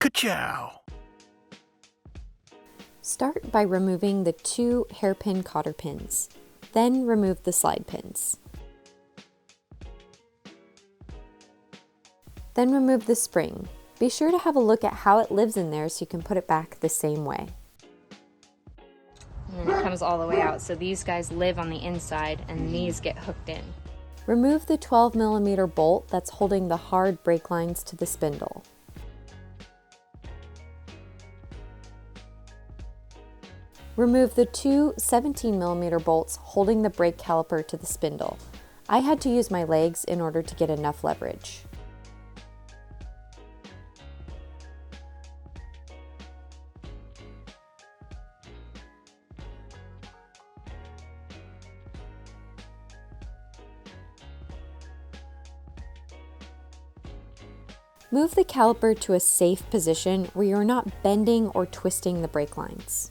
Ka-chow! Start by removing the 2 hairpin cotter pins. Then remove the slide pins. Then remove the spring. Be sure to have a look at how it lives in there so you can put it back the same way. And then it comes all the way out, so these guys live on the inside and these get hooked in. Remove the 12mm bolt that's holding the hard brake lines to the spindle. Remove the 2 17mm bolts holding the brake caliper to the spindle. I had to use my legs in order to get enough leverage. Move the caliper to a safe position where you're not bending or twisting the brake lines.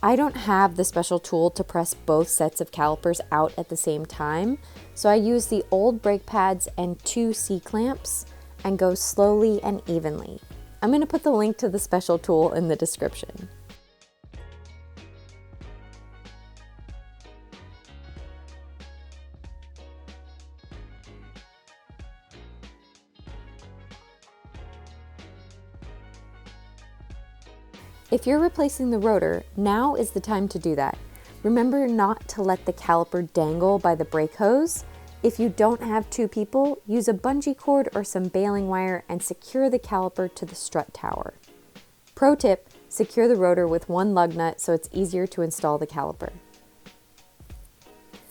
I don't have the special tool to press both sets of calipers out at the same time, so I use the old brake pads and 2 C-clamps and go slowly and evenly. I'm going to put the link to the special tool in the description. If you're replacing the rotor, now is the time to do that. Remember not to let the caliper dangle by the brake hose. If you don't have 2 people, use a bungee cord or some baling wire and secure the caliper to the strut tower. Pro tip, secure the rotor with 1 lug nut so it's easier to install the caliper.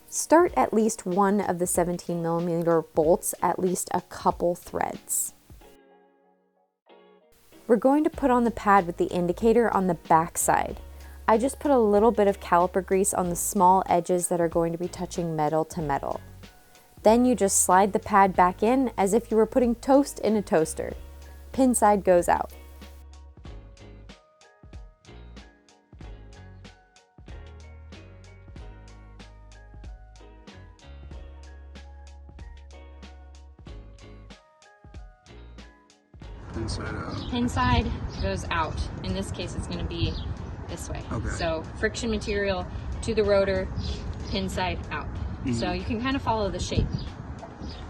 Start at least one of the 17mm bolts at least a couple threads. We're going to put on the pad with the indicator on the back side. I just put a little bit of caliper grease on the small edges that are going to be touching metal to metal. Then you just slide the pad back in as if you were putting toast in a toaster. Pin side goes out. Inside out. Pin side goes out. In this case, it's going to be this way. Okay. So friction material to the rotor, pin side out. So you can kind of follow the shape.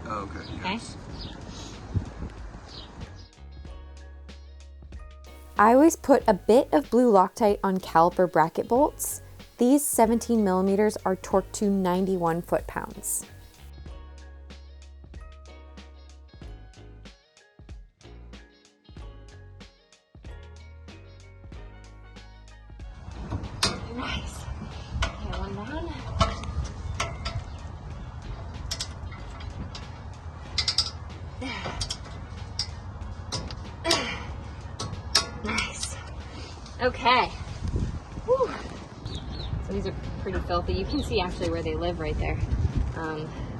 Okay. Yes. I always put a bit of blue Loctite on caliper bracket bolts. These 17mm are torqued to 91 foot-pounds. Nice. Okay, one down. Nice. Okay. Whew. So these are pretty filthy. You can see actually where they live right there.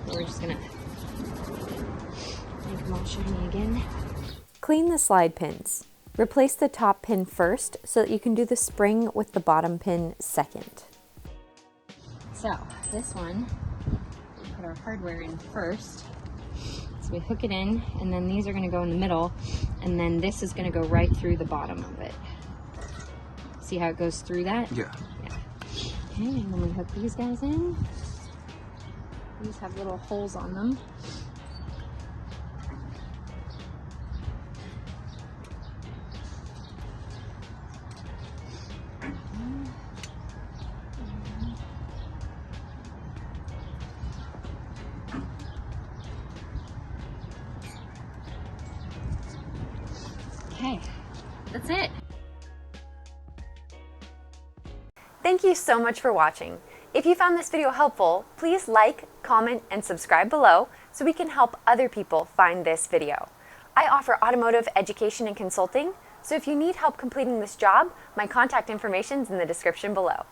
We're just gonna make them all shiny again. Clean the slide pins. Replace the top pin first so that you can do the spring with the bottom pin second. So this one, we put our hardware in first. So we hook it in, and then these are going to go in the middle, and then this is going to go right through the bottom of it. See how it goes through that? Yeah. Okay, and then we hook these guys in. These have little holes on them. Okay, that's it. Thank you so much for watching. If you found this video helpful, please like, comment, and subscribe below so we can help other people find this video. I offer automotive education and consulting, so if you need help completing this job, my contact information is in the description below.